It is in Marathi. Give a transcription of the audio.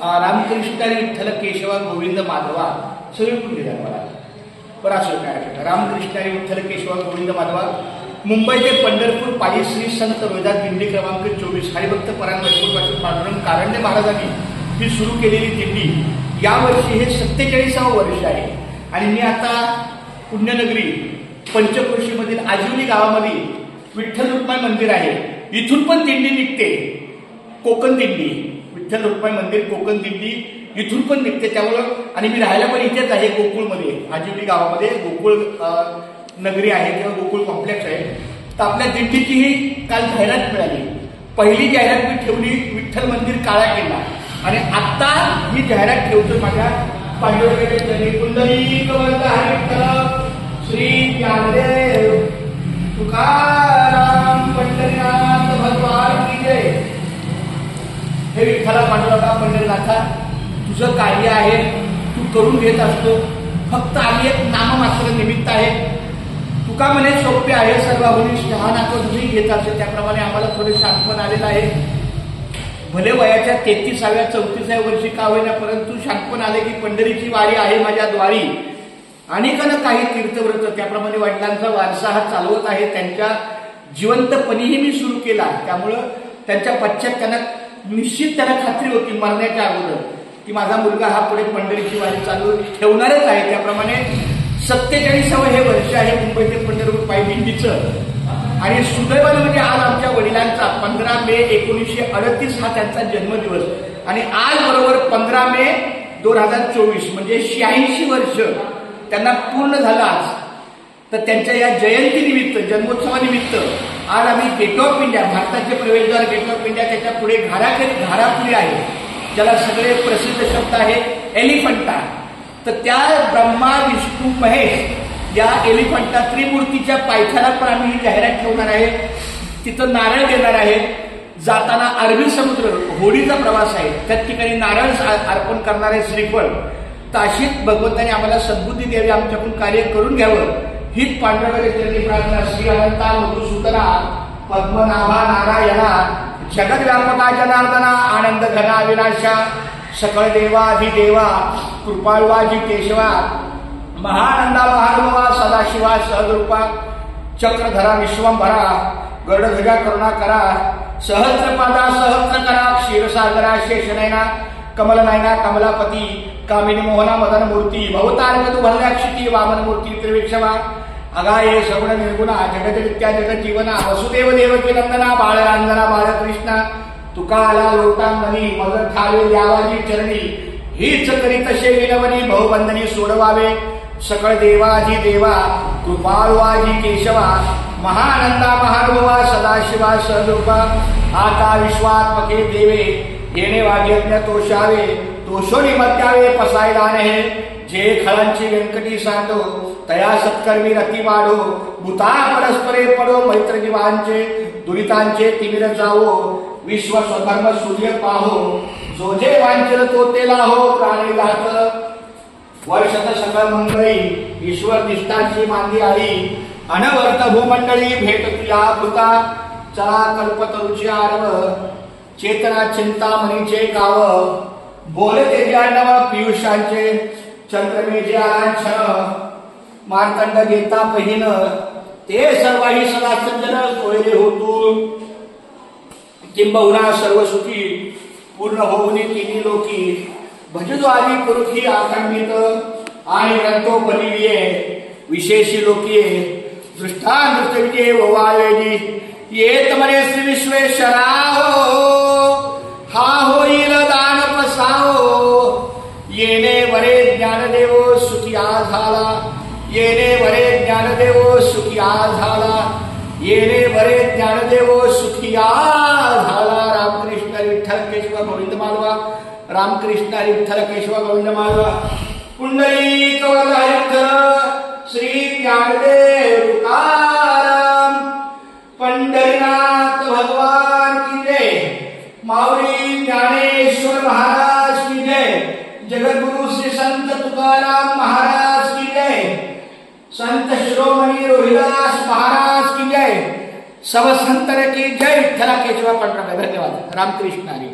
रामकृष्ण विठ्ठल केशवा गोविंद माधवा सगळी कुठे मला बरं असं काय रामकृष्ण विठ्ठल केशवा गोविंद माधवा मुंबई ते पंढरपूर पायी श्री संत रोहिदास दिंडी क्रमांक 24 हरिभक्त परायण वैष्णव पांडुरंग कारंडे महाराजांनी ही सुरू केलेली दिंडी यावर्षी हे 47वे वर्ष आहे. आणि मी आता पुण्यनगरी पंचक्रोशीमधील आजिवली गावामध्ये विठ्ठल रुक्माई मंदिर आहे, इथून पण दिंडी निघते, कोकण दिंडी, विठ्ठल रुक्माई मंदिर कोकण दिंडी इथून पण निघते. त्यामुळं आणि मी राहायला पण इथेच आहे, गोकुळमध्ये, आजिवली गावामध्ये गोकुळ नगरी आहे किंवा गोकुळ कॉम्प्लेक्स आहे. तर आपल्या दिंडीची ही काल जाहिरात मिळाली. पहिली जाहिरात मी ठेवली विठ्ठल मंदिर काळा किल्ला, आणि आता ही जाहिरात ठेवतो माझ्या पांडुरंगाच्या पुंडलिक वरद हरिविठ्ठल श्री ज्ञानदेव तुकाराम पंढरीनाथ भगवान की जय. हे विठ्ठला पांडुरंगा पंढरीनाथा, तुझं कार्य आहे, तू करून घेत असतो, फक्त आम्ही एक नाममात्र निमित्त आहे. तुका म्हणे सोपे आहे सर्वाहुनी शहाणा तो तुझी घेत असते, त्याप्रमाणे आम्हाला थोडे शांतपण आलेलं आहे. भले वयाच्या 33व्या 34व्या वर्षी का होईना, परंतु शांतपण आले की पंढरीची वारी आहे माझ्या द्वारी. अनेकांना काही तीर्थव्रत त्याप्रमाणे वडिलांचा वारसा हा चालवत आहे, त्यांच्या जिवंतपणीही मी सुरू केला. त्यामुळं त्यांच्या पश्चात त्यांना निश्चित त्यांना खात्री होती मरण्याच्या अगोदर की माझा मुलगा हा पुढे पंढरीची वारी चालू ठेवणारच आहे. त्याप्रमाणे 47वे हे वर्ष आहे मुंबई ते पंढरपूर पायी दिंडीचं. आणि सुदैवाने म्हणजे आज आमच्या वडिलांचा 15 मे 1938 हा त्यांचा जन्मदिवस, आणि आज बरोबर 15 मे 2024 म्हणजे 86 वर्ष त्यांना पूर्ण झालं आज. तर त्यांच्या या जयंतीनिमित्त, जन्मोत्सवानिमित्त आज आम्ही गेट ऑफ इंडिया, भारताचे प्रवेशद्वार गेट ऑफ इंडिया, त्याच्या पुढे घारापुरी आहे, ज्याला सगळे प्रसिद्ध शब्द आहे एलिफंटा. तर त्या ब्रह्मा विष्णू महेश या एलिफंटा त्रिमूर्तीच्या पायथ्याला पण आम्ही ही जाहिरात ठेवणार आहे. तिथं नारळ देणार आहे. जाताना अरबी समुद्र होडीचा प्रवास आहे, त्या ठिकाणी नारळ अर्पण करणार आहे, श्रीफळ. तर अशीच भगवंताने आम्हाला सद्बुद्धी द्यावी, आमच्याकडून कार्य करून घ्यावं हीच पांडुरंगाची प्रार्थना. श्री अनंता मधुसूदना पद्मनाभा नारायणा जगद व्यापका जनार्दना आनंद घना विनाशा सकळ देवाधिदेवा कृपाळवाजी केशवा महानंदा महानुभवा सदाशिवा सहद्रूपा चक्रधरा विश्वंभरा गरुडध्वजा करुणाकरा सहस्रपादा सहस्रकरा क्षीरसागरा शेषनयना कमलनयना कमलापती कामिनी मोहना मदन मूर्ती भवतारक तू भल्याक्षिती वामन मूर्ती त्रिविक्षमा अगाये सगुण निर्गुणा जगतविद्या जगत जीवना वसुदेव देवकी नंदना बाळरांजना बाळकृष्णा तुका आला लोटांगणी मग ठावे यावाजी चरणी हीच करीत तसे विनवणी बहुबंधनी सोडवावे सकळ देवाजी देवा कृपाळवाजी केशवा महानंदा महानुभवा सदाशिवा सहरूपा आता विश्वात्मके देवे येणे वाग्यज्ञ तोषावे तोषोनी मत्यावे पसायला हे जे खळांची व्यंकटी सांडो तया सत्कर्मी रती वाढो भूता परस्परे पडो मैत्र जीवांचे दुरितांचे तिमिर जावो विश्व स्वधर्म सूर्य पाहो जो जे वांचल तो ते लाहो प्राणी लात वर्षत सकळ मंगळी ईश्वर निष्ठाची मांदी आई अनवर्त भूमंडळी भेट तुया भूता चला कल्पतरुची आरव चेतना चिंतामणीचे गाव बोलते जाणव पियुषांचे चंद्रमेजे आलांछन मार्तंड घेता पहिन ते सर्वाही सदा सज्जन सोयरे होतू किंबहुना सर्व सुखी पूर्ण होऊनी तिन्ही लोकी भजतो आली पुरुषी आखंडित आणि ग्रंथो बलिये विशेषी लोकीये दृष्टांत विजय ओवाळेली येत म्हणे श्री विश्वेश्वरा हा होईल दान प्रसावो येणे वरे ज्ञानदेव सुखी झाला येणे वरे ज्ञानदेव सुखी झाला येणे वरे ज्ञानदेव सुखी झाला. रामकृष्ण विठ्ठल केशव गोविंद माधवा रामकृष्ण विठ्ठल केशव गोविंद माधवा पुंडलिक वरद हरिविठ्ठल श्री ज्ञानदेव तुकाराम पंढरीनाथ भगवान की जय. माऊली ज्ञानेश्वर महाराज की जय. जगद्गुरु श्री संत तुकाराम महाराज की जय. संत शिरोमणी रोहिदास महाराज की जय. सब संतन की जय. विठ्ठला सेवा पांडुरंगा. धन्यवाद. रामकृष्ण हरी.